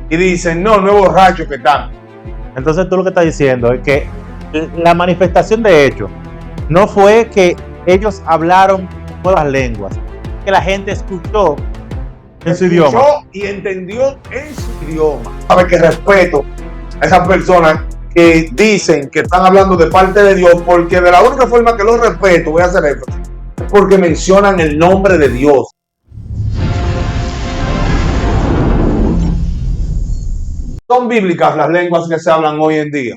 y dicen, no es borracho que están. Entonces tú lo que estás diciendo es que la manifestación de hechos no fue que ellos hablaron nuevas lenguas, que la gente escuchó en su idioma. Y entendió en su idioma. Sabe que respeto a esas personas que dicen que están hablando de parte de Dios, porque de la única forma que los respeto, voy a hacer énfasis, es porque mencionan el nombre de Dios. ¿Son bíblicas las lenguas que se hablan hoy en día?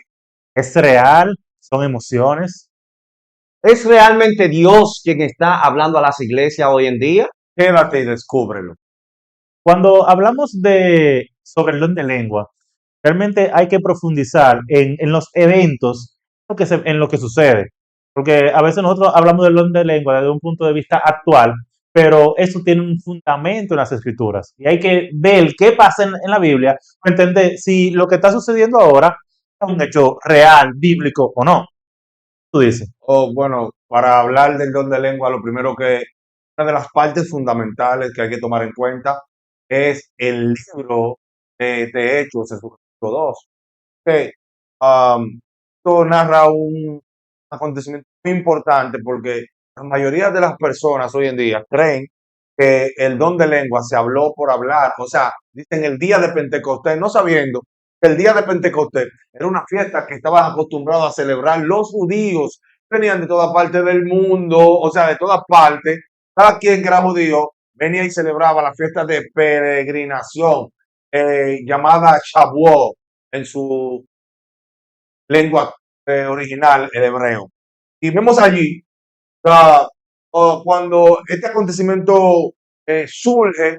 ¿Es real? ¿Son emociones? ¿Es realmente Dios quien está hablando a las iglesias hoy en día? Quédate y descúbrelo. Cuando hablamos sobre el don de lengua, realmente hay que profundizar en los eventos en lo que sucede. Porque a veces nosotros hablamos del don de lengua desde un punto de vista actual, pero eso tiene un fundamento en las escrituras. Y hay que ver qué pasa en la Biblia para entender si lo que está sucediendo ahora es un hecho real, bíblico o no. Tú dices. Bueno, para hablar del don de lengua, lo primero que, una de las partes fundamentales que hay que tomar en cuenta es el libro de Hechos, en su capítulo 2. Que esto narra un acontecimiento muy importante porque la mayoría de las personas hoy en día creen que el don de lengua se habló por hablar, o sea, dicen el día de Pentecostés, no sabiendo que el día de Pentecostés era una fiesta que estaban acostumbrados a celebrar los judíos, venían de toda parte del mundo, o sea, de todas partes, cada quien que era judío venía y celebraba la fiesta de peregrinación, llamada Shavuot en su lengua original, el hebreo. Y vemos allí cuando este acontecimiento surge,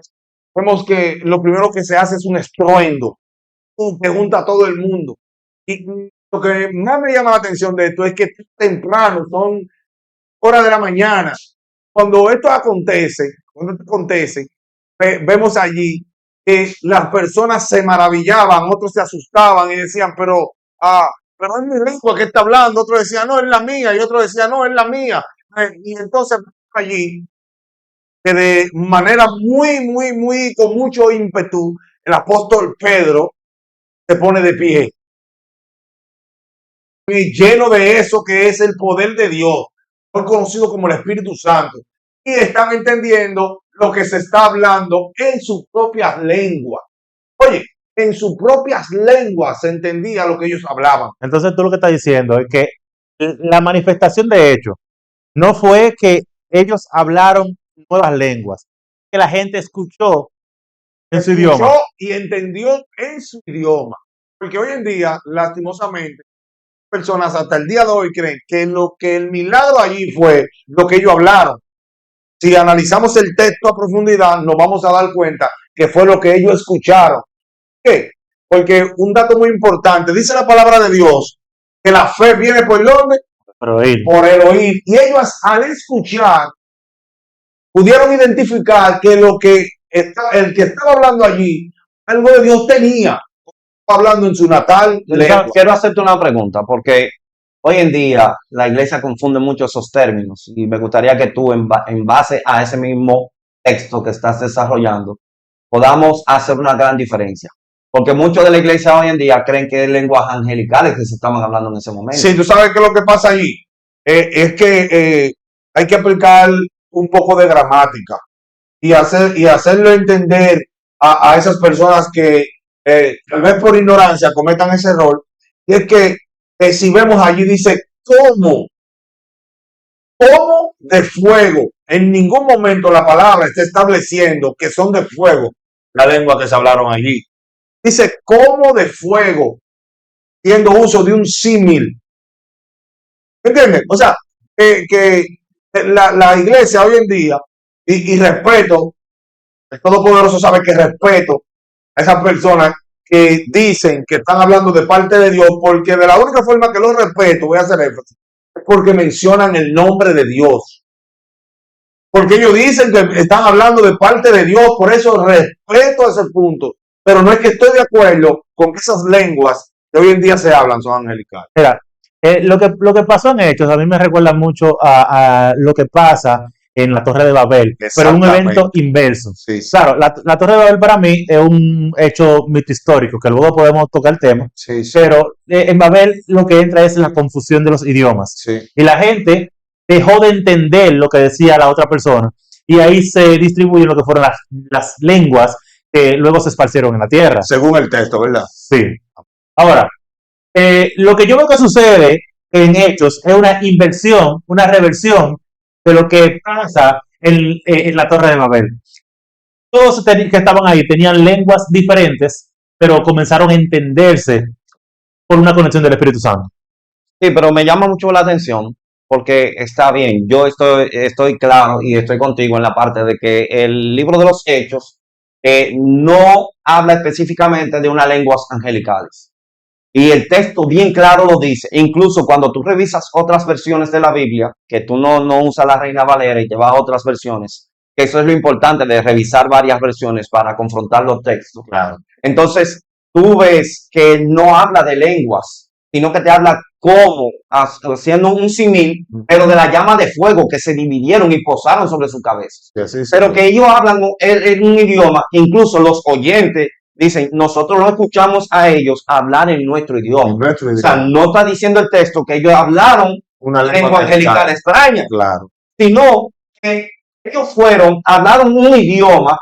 vemos que lo primero que se hace es un estruendo que junta a todo el mundo. Y lo que más me llama la atención de esto es que temprano, son horas de la mañana, cuando esto acontece, vemos allí que las personas se maravillaban, otros se asustaban y decían, pero es mi lengua que está hablando, otro decía, no, es la mía, y otro decía, no, es la mía. Y entonces allí, que de manera muy, con mucho ímpetu, el apóstol Pedro se pone de pie, y lleno de eso que es el poder de Dios, hoy conocido como el Espíritu Santo, y están entendiendo lo que se está hablando en sus propias lenguas. Oye, en sus propias lenguas se entendía lo que ellos hablaban. Entonces tú lo que estás diciendo es que la manifestación de hechos no fue que ellos hablaron nuevas lenguas, que la gente escuchó en su idioma. Y entendió en su idioma. Porque hoy en día, lastimosamente, personas hasta el día de hoy creen que lo que el milagro allí fue lo que ellos hablaron. Si analizamos el texto a profundidad, nos vamos a dar cuenta que fue lo que ellos escucharon. ¿Qué? Porque un dato muy importante, dice la palabra de Dios, que la fe viene por ¿dónde? Por el oír. Y ellos al escuchar pudieron identificar que el que estaba hablando allí, algo de Dios tenía, hablando en su natal lengua. Quiero hacerte una pregunta, porque hoy en día la iglesia confunde mucho esos términos y me gustaría que tú, en base a ese mismo texto que estás desarrollando, podamos hacer una gran diferencia. Porque muchos de la iglesia hoy en día creen que es lenguajes angelicales que se estaban hablando en ese momento. Sí, tú sabes que lo que pasa allí es que hay que aplicar un poco de gramática y hacerlo entender a esas personas que tal vez por ignorancia cometan ese error. Y es que si vemos allí dice ¿cómo de fuego? En ningún momento la palabra está estableciendo que son de fuego la lengua que se hablaron allí. Dice ¿cómo de fuego? Haciendo uso de un símil. ¿Entiendes? O sea, que la iglesia hoy en día, y respeto, el Todopoderoso sabe que respeto a esas personas que dicen que están hablando de parte de Dios, porque de la única forma que los respeto, voy a hacer énfasis, es porque mencionan el nombre de Dios. Porque ellos dicen que están hablando de parte de Dios, por eso respeto ese punto. Pero no es que estoy de acuerdo con que esas lenguas que hoy en día se hablan son angelicales. Mira, lo que pasó en Hechos a mí me recuerda mucho a lo que pasa en la Torre de Babel, pero un evento Exactamente. inverso. Sí, sí, Claro, la Torre de Babel para mí es un hecho mito histórico, que luego podemos tocar el tema, sí, sí, pero en Babel lo que entra es la confusión de los idiomas. sí. Y la gente dejó de entender lo que decía la otra persona, y ahí se distribuyen lo que fueron las lenguas que luego se esparcieron en la tierra. Según el texto, ¿verdad? Sí. Ahora, lo que yo veo que sucede en hechos es una inversión, una reversión de lo que pasa en la Torre de Babel. Todos que estaban ahí tenían lenguas diferentes, pero comenzaron a entenderse por una conexión del Espíritu Santo. Sí, pero me llama mucho la atención porque está bien, yo estoy claro y estoy contigo en la parte de que el libro de los Hechos no habla específicamente de unas lenguas angelicales. Y el texto bien claro lo dice. Incluso cuando tú revisas otras versiones de la Biblia, que tú no usas la Reina Valera y te vas a otras versiones, que eso es lo importante de revisar varias versiones para confrontar los textos. Claro. Entonces, tú ves que no habla de lenguas, sino que te habla como, haciendo un símil, pero de la llama de fuego que se dividieron y posaron sobre su cabeza. Sí, así sí. Pero que ellos hablan en un idioma que incluso los oyentes dicen, nosotros lo escuchamos a ellos hablar en nuestro idioma. Nuestro O sea, idioma. no está diciendo el texto que ellos hablaron Una lengua angelical extraña, Claro. sino que ellos hablaron un idioma,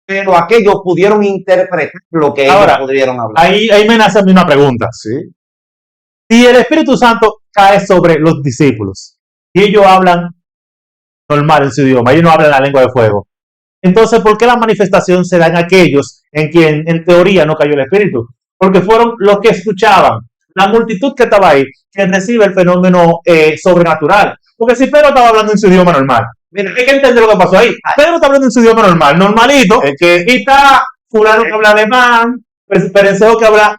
pero aquellos pudieron interpretar lo que ellos Ahora, pudieron hablar. ahí me nace a mí una pregunta. Sí. Si el Espíritu Santo cae sobre los discípulos y ellos hablan normal en su idioma, ellos no hablan la lengua de fuego, entonces, ¿por qué la manifestación se da en aquellos en quien en teoría no cayó el Espíritu? Porque fueron los que escuchaban, la multitud que estaba ahí, que recibe el fenómeno sobrenatural. Porque si Pedro estaba hablando en su idioma normal, mira, hay que entender lo que pasó ahí. Pedro está hablando en su idioma normal, normalito, Es que y está fulano que habla alemán, Perencejo que habla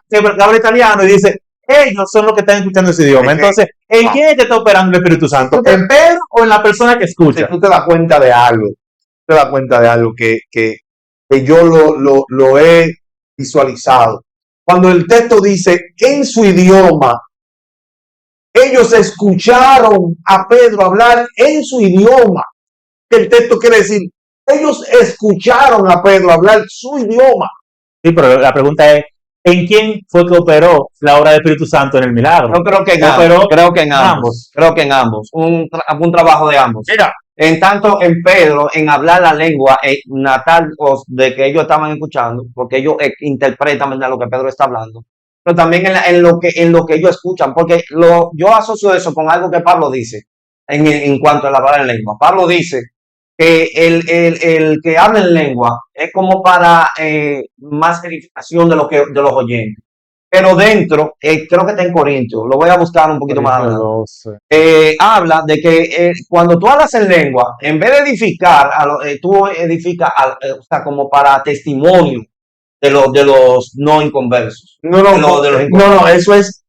italiano, y dice, ellos son los que están escuchando ese idioma. Es que- Entonces, ¿en quién es que está operando el Espíritu Santo? ¿En Pedro o en la persona que si escucha? tú te das cuenta de algo, que yo lo he visualizado. Cuando el texto dice en su idioma, ellos escucharon a Pedro hablar en su idioma. El texto quiere decir, ellos escucharon a Pedro hablar su idioma. Sí, pero la pregunta es, ¿en quién fue que operó la obra del Espíritu Santo en el milagro? Yo creo que en Operó ambos, creo que en ambos, ambos. creo que en ambos, un trabajo de ambos. Mira, En tanto en Pedro, en hablar la lengua natal de que ellos estaban escuchando, porque ellos interpretan, ¿verdad?, lo que Pedro está hablando, pero también en lo que ellos escuchan, porque yo asocio eso con algo que Pablo dice en cuanto a hablar en lengua. Pablo dice que el que habla en lengua es como para más edificación de los oyentes. Pero dentro, creo que está en Corintios, lo voy a buscar un poquito más adelante. 12. Habla de que cuando tú hablas en lengua, en vez de edificar, tú edificas, o sea, como para testimonio de los no inconversos. no, de los inconversos.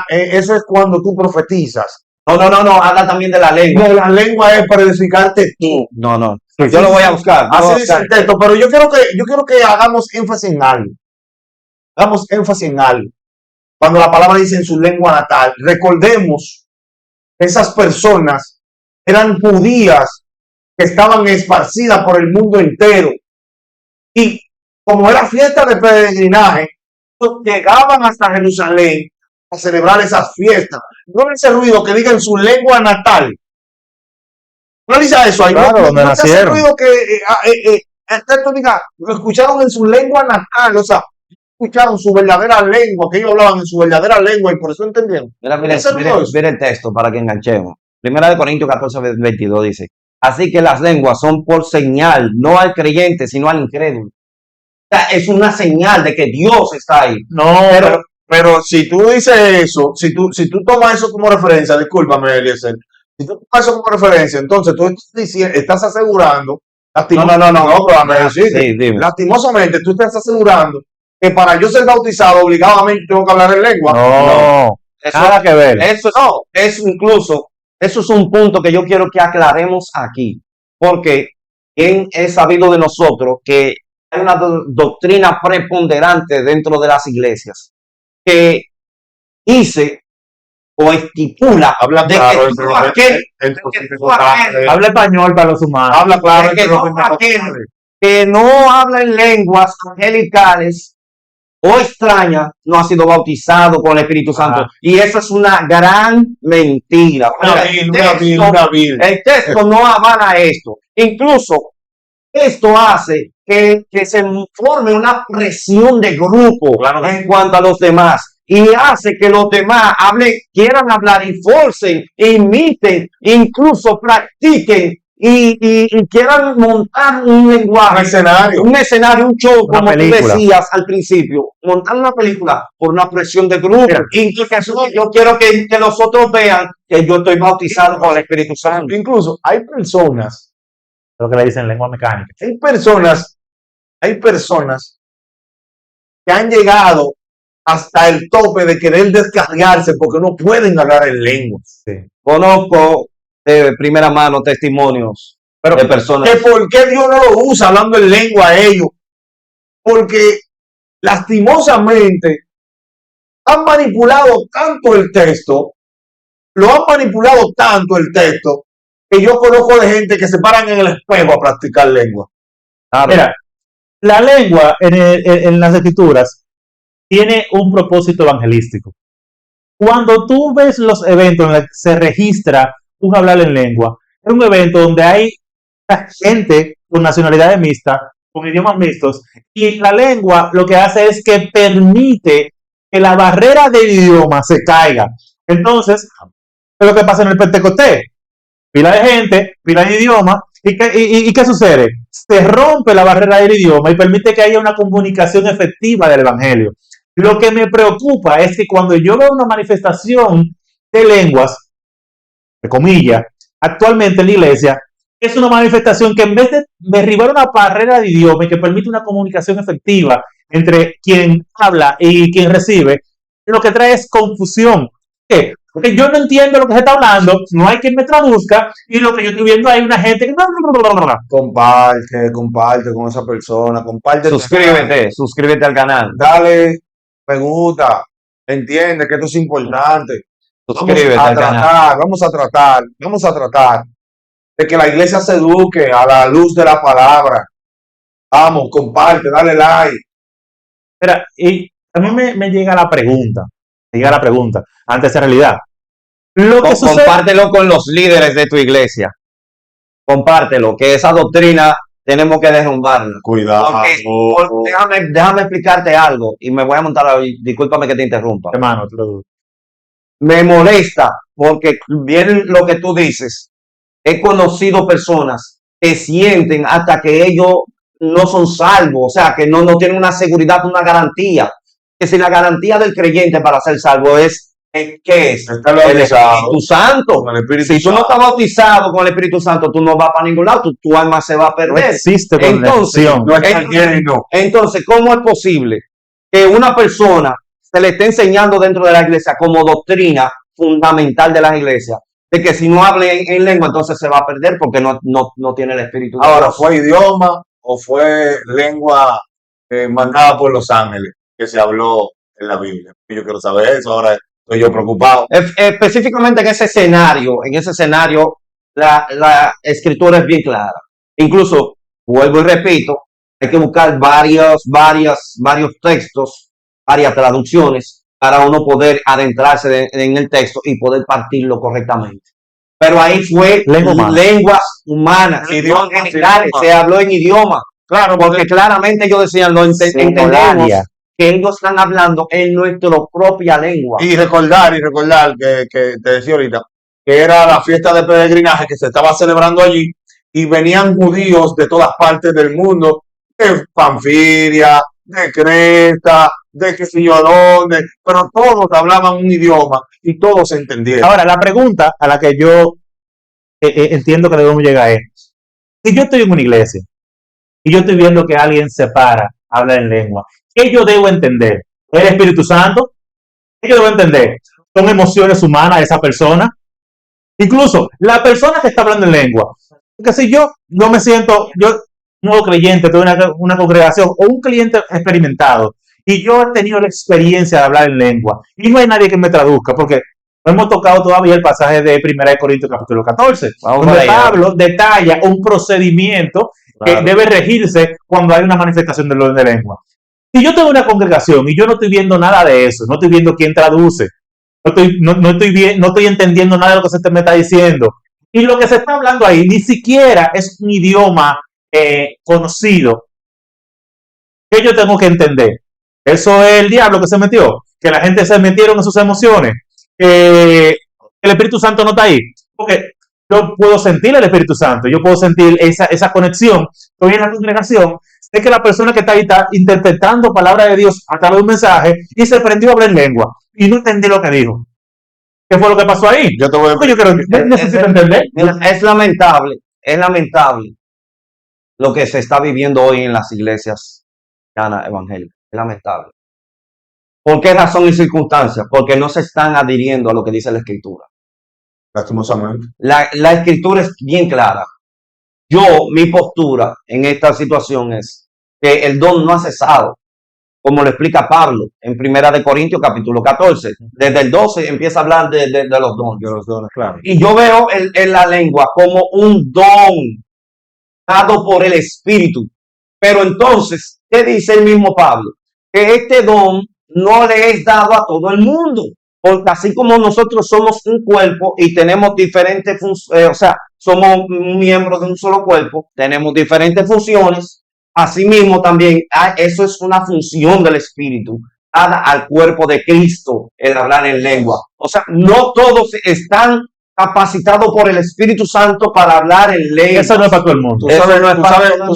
eso es cuando tú profetizas. No, habla también de la lengua. No, la lengua es para edificarte tú. No, yo lo voy a buscar. Así dice el texto, pero yo quiero que hagamos énfasis en algo. Hagamos énfasis en algo. Cuando la palabra dice en su lengua natal, recordemos que esas personas eran judías que estaban esparcidas por el mundo entero. Y como era fiesta de peregrinaje, llegaban hasta Jerusalén a celebrar esas fiestas. No ese ruido que diga en su lengua natal. No dice eso ahí. Claro, donde no hace nacieron. ruido que el texto diga, lo escucharon en su lengua natal, o sea, escucharon su verdadera lengua, que ellos hablaban en su verdadera lengua y por eso entendieron. Mira el texto para que enganchemos. Primera de Corintios 14, 22 dice, así que las lenguas son por señal, no al creyente, sino al incrédulo. O sea, es una señal de que Dios está ahí. No, Pero si tú dices eso, si tú tomas eso como referencia, discúlpame, Eliezer, si tú tomas eso como referencia, entonces tú estás asegurando, No, pero déjame decirte, Sí, dime. lastimosamente tú estás asegurando que para yo ser bautizado obligadamente tengo que hablar en lengua. no, Eso, nada que ver. eso es un punto que yo quiero que aclaremos aquí, porque bien es sabido de nosotros que hay una doctrina preponderante dentro de las iglesias que dice o estipula Habla de claro que entre todo los aquel, entre los de que todo pentecostales. aquel, Habla español para los humanos. Habla claro de que entre los todo aquel pentecostales. que no habla en lenguas angelicales o extraña no ha sido bautizado con el Espíritu Santo. Ajá. Y eso es una gran mentira. Una vil. El texto no avala esto. Incluso esto hace que se forme una presión de grupo Claro. en cuanto a los demás. Y hace que los demás quieran hablar y forcen, imiten, incluso practiquen y quieran montar un Un lenguaje, escenario. un show, Una como tú película. decías al principio, montar una película por una presión de grupo. Mira. Incluso yo quiero que los otros vean que yo estoy bautizado con el Espíritu Santo. Incluso hay personas Lo que le dicen lengua mecánica. hay personas que han llegado hasta el tope de querer descargarse porque no pueden hablar en lengua. Sí. Conozco de primera mano testimonios Pero de personas. que por qué Dios no lo usa hablando en lengua a ellos. Porque lastimosamente han manipulado tanto el texto, que yo conozco de gente que se paran en el espejo a practicar lengua. Claro. Mira, la lengua en las escrituras tiene un propósito evangelístico. Cuando tú ves los eventos en los que se registra un hablar en lengua, es un evento donde hay gente con nacionalidades mixtas, con idiomas mixtos, y la lengua lo que hace es que permite que la barrera del idioma se caiga. Entonces, es lo que pasa en el Pentecostés. Pila de gente, pila de idioma, ¿y qué sucede? Se rompe la barrera del idioma y permite que haya una comunicación efectiva del evangelio. Lo que me preocupa es que cuando yo veo una manifestación de lenguas, de comillas, actualmente en la iglesia, es una manifestación que en vez de derribar una barrera de idioma y que permite una comunicación efectiva entre quien habla y quien recibe, lo que trae es confusión. ¿Qué? Porque yo no entiendo lo que se está hablando, no hay quien me traduzca, y lo que yo estoy viendo hay una gente que... Comparte con esa persona, comparte. Suscríbete al canal. Dale, me gusta, entiende que esto es importante. Suscríbete al canal. Vamos a tratar de que la iglesia se eduque a la luz de la palabra. Vamos, comparte, dale like. Mira, y a mí me llega la pregunta, ante esa realidad. Lo que sucede... Compártelo con los líderes de tu iglesia. Compártelo, que esa doctrina tenemos que derrumbarla. Cuidado. Porque déjame explicarte algo y me voy a montar ahí. Discúlpame que te interrumpa. Hermano, Me molesta porque bien lo que tú dices. He conocido personas que sienten hasta que ellos no son salvos, o sea, que no tienen una seguridad, una garantía. Que si la garantía del creyente para ser salvo es, ¿qué es? Está El Espíritu Santo. Con el Espíritu Si tú no Santo. estás bautizado con el Espíritu Santo, tú no vas para ningún lado, tu alma se va a no perder. existe Entonces, conexión. No es lleno. Entonces, ¿cómo es posible que una persona se le esté enseñando dentro de la iglesia como doctrina fundamental de las iglesias, de que si no habla en lengua entonces se va a perder porque no tiene el Espíritu de Ahora, Dios? ¿fue idioma o fue lengua mandada por los ángeles que se habló en la Biblia? Yo quiero saber eso, ahora estoy yo preocupado. Específicamente en ese escenario, la escritura es bien clara. Incluso, vuelvo y repito, hay que buscar varios textos, varias traducciones para uno poder adentrarse en el texto y poder partirlo correctamente. Pero ahí fue lenguas humanas, idiomas generales, se habló en idioma. Claro, porque claramente ellos decían, entendemos que ellos están hablando en nuestra propia lengua. Y recordar que te decía ahorita, que era la fiesta de peregrinaje que se estaba celebrando allí y venían judíos de todas partes del mundo, de Panfilia, de Creta, de qué sé yo dónde, pero todos hablaban un idioma y todos se entendieron. Ahora, la pregunta a la que yo entiendo que debemos llegar es, si yo estoy en una iglesia y yo estoy viendo que alguien se para, habla en lengua, ¿qué yo debo entender? ¿El Espíritu Santo? ¿Qué yo debo entender? ¿Son emociones humanas de esa persona? Incluso la persona que está hablando en lengua. Porque si yo no me siento, yo nuevo creyente, tengo una congregación o un cliente experimentado y yo he tenido la experiencia de hablar en lengua y no hay nadie que me traduzca porque No hemos tocado todavía el pasaje de 1 Corintios capítulo 14, Vamos donde para allá. Pablo detalla un procedimiento que Claro. debe regirse cuando hay una manifestación del orden de lengua. Si yo tengo una congregación y yo no estoy viendo nada de eso, no estoy viendo quién traduce, no estoy entendiendo nada de lo que se me está diciendo, y lo que se está hablando ahí ni siquiera es un idioma conocido, que yo tengo que entender. Eso es el diablo que se metió, que la gente se metieron en sus emociones, que el Espíritu Santo no está ahí, porque yo puedo sentir el Espíritu Santo, yo puedo sentir esa conexión, estoy en la congregación, sé que la persona que está ahí está interpretando palabra de Dios a través de un mensaje y se prendió a hablar en lengua y no entendí lo que dijo. ¿Qué fue lo que pasó ahí? Yo te voy a Porque yo necesito entender. Mira, es lamentable lo que se está viviendo hoy en las iglesias evangélicas. Es lamentable. ¿Por qué razón y circunstancia? Porque no se están adhiriendo a lo que dice la Escritura. lastimosamente. La Escritura es bien clara. Mi postura en esta situación es que el don no ha cesado, como lo explica Pablo en 1 Corintios capítulo 14. Desde el 12 empieza a hablar de los dones. De los dones, claro. Y yo veo en la lengua como un don dado por el Espíritu. Pero entonces, ¿qué dice el mismo Pablo? Que este don no le es dado a todo el mundo. Porque así como nosotros somos un cuerpo y tenemos diferentes funciones, o sea, somos miembros de un solo cuerpo, tenemos diferentes funciones, asimismo también eso es una función del Espíritu dada al cuerpo de Cristo, el hablar en lengua. O sea, no todos están capacitados por el Espíritu Santo para hablar en lengua. Eso no es para todo el mundo. Eso no es Tú para sabes, todo el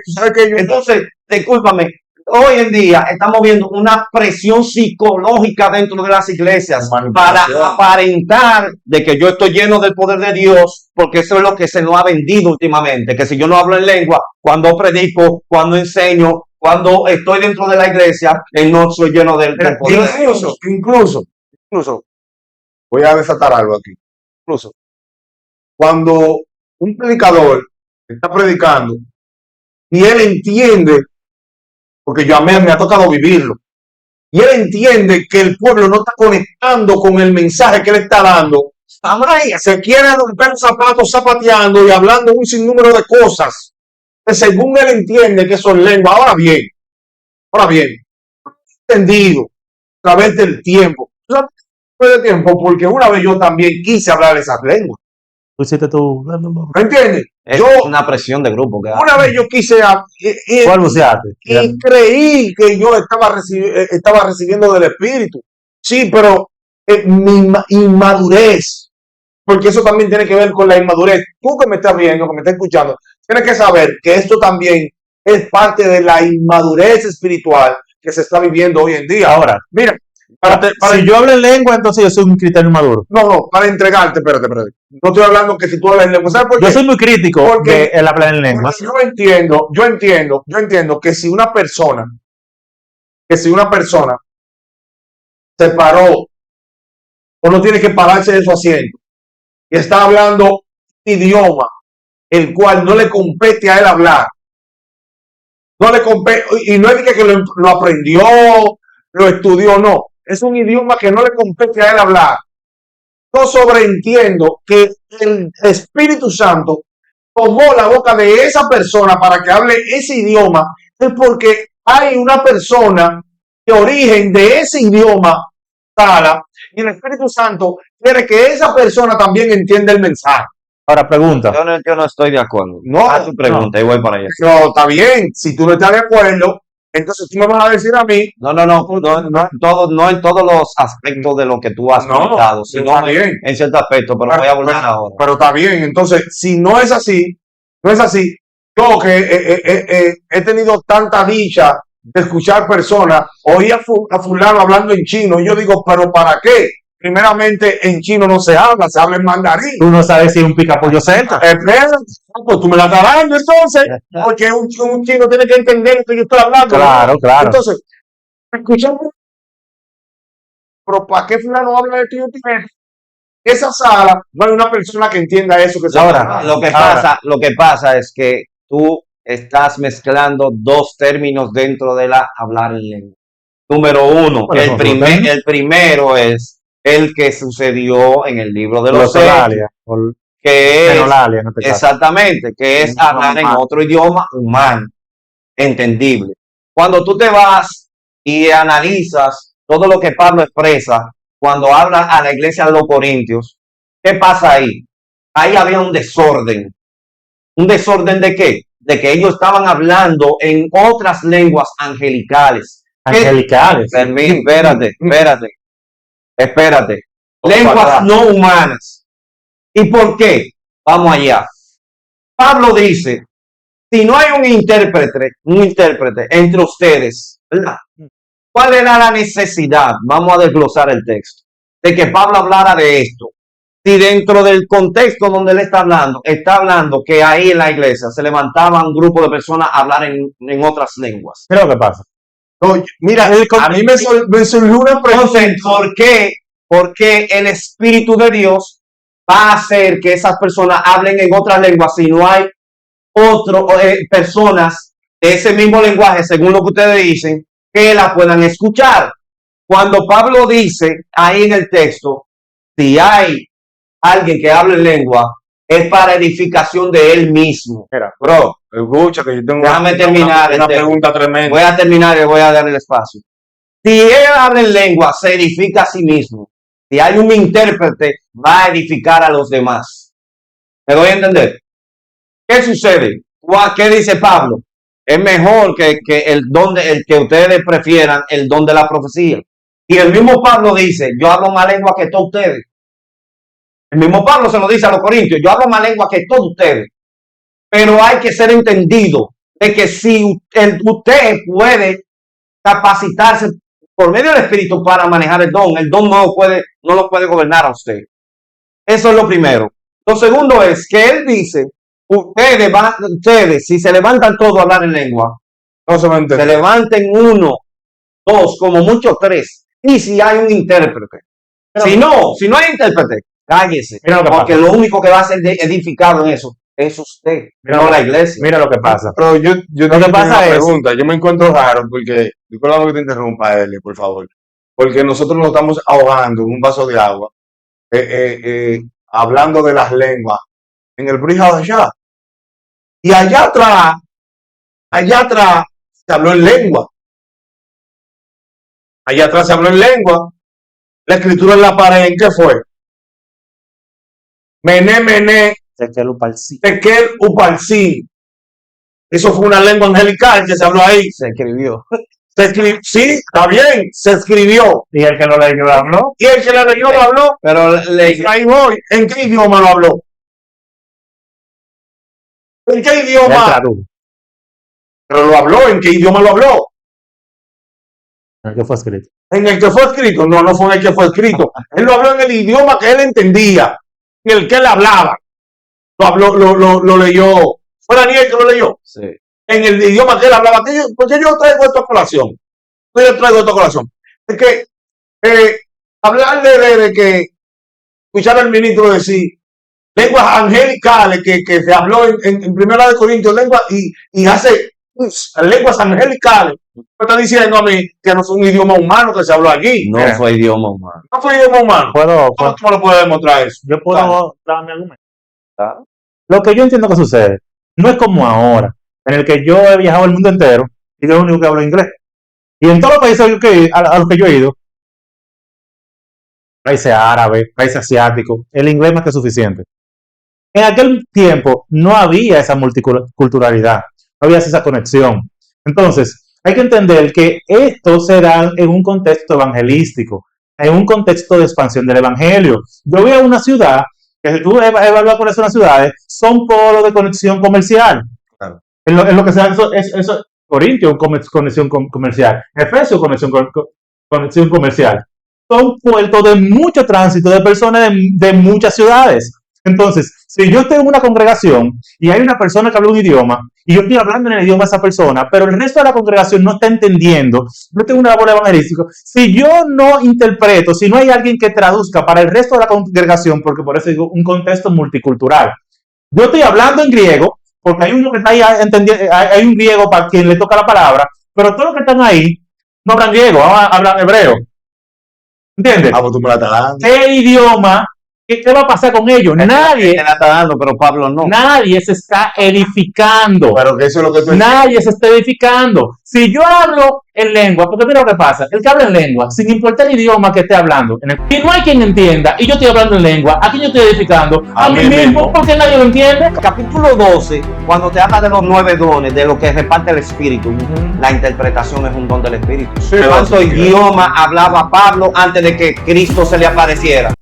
tú sabes que yo, Entonces, discúlpame, hoy en día estamos viendo una presión psicológica dentro de las iglesias para Manipulación. aparentar de que yo estoy lleno del poder de Dios, porque eso es lo que se nos ha vendido últimamente, que si yo no hablo en lengua, cuando predico, cuando enseño, cuando estoy dentro de la iglesia, no soy lleno del poder de Dios. incluso, voy a desatar algo aquí. Incluso, cuando un predicador está predicando y él entiende, porque yo a mí me ha tocado vivirlo, y él entiende que el pueblo no está conectando con el mensaje que él está dando, se quiere romper los zapatos zapateando y hablando un sinnúmero de cosas, que según él entiende que son lenguas. Ahora bien, entendido a través del tiempo. Porque una vez yo también quise hablar esas lenguas. Tú hiciste tu... ¿Me entiendes? Es Yo una presión de grupo que hay. una vez yo quise ¿Cuál buceaste? y creí que yo estaba recibiendo del Espíritu. Sí, pero mi inmadurez, porque eso también tiene que ver con la inmadurez. Tú que me estás viendo, que me estás escuchando, tienes que saber que esto también es parte de la inmadurez espiritual que se está viviendo hoy en día. Ahora, Mira, si yo hablo en lengua, entonces yo soy un cristiano maduro. no, para entregarte, espérate. No estoy hablando que si tú hablas en lengua, ¿sabes por qué? Yo soy muy crítico Porque- de el hablar en lengua. Porque yo entiendo que si una persona se paró o no tiene que pararse de su asiento y está hablando un idioma el cual no le compete a él hablar, no le compete, y no es que lo aprendió, lo estudió, no, es un idioma que no le compete a él hablar. Yo sobreentiendo que el Espíritu Santo tomó la boca de esa persona para que hable ese idioma, es porque hay una persona de origen de ese idioma, Sala, y el Espíritu Santo quiere que esa persona también entienda el mensaje. Ahora, pregunta. Yo no estoy de acuerdo. No, Haz tu pregunta y voy para allá. No, está bien, si tú no estás de acuerdo, entonces tú me vas a decir a mí, No en todos los aspectos de lo que tú has No, comentado, sino está bien. en cierto aspecto, pero voy a abordar ahora. pero está bien, entonces, si no es así, yo que he tenido tanta dicha de escuchar personas, oí a fulano hablando en chino, y yo digo, pero ¿para qué? Primeramente, en chino no se habla en mandarín. Tú no sabes si es un picapollo celta. Espera, pues tú me la estás dando entonces, porque un chino tiene que entender lo que yo estoy hablando. Claro, ¿no? claro. Entonces, escuchamos, pero ¿para qué fulano habla de tío Tibet? Esa sala no hay una persona que entienda eso que se Ahora, habla. Lo que pasa es que tú estás mezclando dos términos dentro de la hablar en lengua. Número uno, Bueno, el primero es el que sucedió en el libro de los Hechos, Glosolalia, o que es fenolalia en este caso. exactamente, que es Un idioma hablar en humano. otro idioma humano, entendible. Cuando tú te vas y analizas todo lo que Pablo expresa cuando habla a la iglesia de los Corintios, ¿qué pasa ahí? Ahí había un desorden. ¿Un desorden de qué? De que ellos estaban hablando en otras lenguas angelicales. Angelicales. Espérate. Vamos para Lenguas atrás. no humanas. ¿Y por qué? Vamos allá. Pablo dice, si no hay un intérprete entre ustedes, ¿verdad? ¿Cuál era la necesidad? Vamos a desglosar el texto. De que Pablo hablara de esto. Si dentro del contexto donde él está hablando que ahí en la iglesia se levantaba un grupo de personas a hablar en otras lenguas. ¿Qué es lo que pasa? No, mira, a mí me surgió una pregunta. Entonces, ¿por qué el Espíritu de Dios va a hacer que esas personas hablen en otras lenguas si no hay personas de ese mismo lenguaje, según lo que ustedes dicen, que la puedan escuchar? Cuando Pablo dice ahí en el texto, si hay alguien que hable lengua, es para edificación de él mismo. Mira, bro, escucha que yo tengo Déjame terminar una pregunta tremenda. Voy a terminar y voy a dar el espacio. Si él habla en lengua, se edifica a sí mismo. Si hay un intérprete, va a edificar a los demás. ¿Me doy a entender? ¿Qué sucede? ¿Qué dice Pablo? Es mejor que el que ustedes prefieran el don de la profecía. Y el mismo Pablo dice, yo hablo más lengua que todos ustedes. El mismo Pablo se lo dice a los corintios, yo hablo más lengua que todos ustedes. Pero hay que ser entendido de que si usted puede capacitarse por medio del Espíritu para manejar el don no lo puede gobernar a usted. Eso es lo primero. Lo segundo es que él dice, ustedes, si se levantan todos a hablar en lengua, No se me se entiende. levanten 1, 2, como mucho 3. Y si hay un intérprete. Si no hay intérprete, cállese. Mira lo que Porque pasa. lo único que va a ser edificado en eso es usted, Mira no lo la que- iglesia. Mira lo que pasa. Pero yo Lo tengo que pasa una es- pregunta. Yo me encuentro raro porque, disculpa que te interrumpa, Eli, por favor. Porque nosotros nos estamos ahogando en un vaso de agua, hablando de las lenguas en el Brija de allá. Y allá atrás, se habló en lengua. Allá atrás se habló en lengua. La escritura en la pared, ¿en qué fue? Mené, tekel, upalcí. Eso fue una lengua angelical que se habló ahí. Se escribió. Sí, está bien, se escribió. Y el que lo leyó habló. Y el que la leyó lo habló. Pero Ahí voy. ¿En qué idioma lo habló? ¿En qué Él idioma? tradujo. Pero lo habló. ¿En qué idioma lo habló? El que fue escrito. En el que fue escrito. No fue en el que fue escrito. Él lo habló en el idioma que él entendía. Y el que él hablaba. Lo habló, lo leyó. Fue Daniel que lo leyó. sí. En el idioma que él hablaba. Porque yo traigo esto a colación. Es que hablarle de que escuchar al ministro decir lenguas angelicales que se habló en Primera de Corintios, lenguas y hace lenguas angelicales. Me está diciendo a mí que no es un idioma humano que se habló allí. No fue idioma humano. No fue idioma humano. ¿Cómo tú me lo puedes demostrar eso? Yo puedo dar mi argumento. ¿Tá? Lo que yo entiendo que sucede no es como ahora, en el que yo he viajado el mundo entero y yo lo único que hablo inglés. Y en todos los países a los que yo he ido, países árabes, países asiáticos, el inglés más que suficiente. En aquel tiempo no había esa multiculturalidad, no había esa conexión. Entonces, hay que entender que esto se da en un contexto evangelístico, en un contexto de expansión del evangelio. Yo voy a una ciudad, que si tú evalúas cuáles son las ciudades, son polos de conexión comercial. Claro. En lo que se da eso Corintio, conexión comercial. Efesio, conexión comercial. Son puertos de mucho tránsito de personas de muchas ciudades. Entonces, si yo estoy en una congregación y hay una persona que habla un idioma y yo estoy hablando en el idioma de esa persona, pero el resto de la congregación no está entendiendo, yo tengo una labor evangelística. Si yo no interpreto, si no hay alguien que traduzca para el resto de la congregación, porque por eso digo un contexto multicultural, yo estoy hablando en griego, porque hay uno que está ahí entendiendo, hay un griego para quien le toca la palabra, pero todos los que están ahí no hablan griego, hablan hebreo. ¿Entiendes? Ah, pues tú me la estás dando. ¿Qué idioma? ¿Qué va a pasar con ellos? Te Nadie la está dando, pero Pablo no. se está edificando. Pero que eso es lo que tú Nadie se está edificando. Si yo hablo en lengua, porque mira lo que pasa, el que habla en lengua, sin importar el idioma que esté hablando, y no hay quien entienda, y yo estoy hablando en lengua, ¿a quién yo estoy edificando? A mí mismo, porque nadie lo entiende. Capítulo 12, cuando te habla de los 9 dones, de lo que reparte el Espíritu, la interpretación es un don del Espíritu. Sí, ¿Cuántos sí. idiomas hablaba Pablo antes de que Cristo se le apareciera?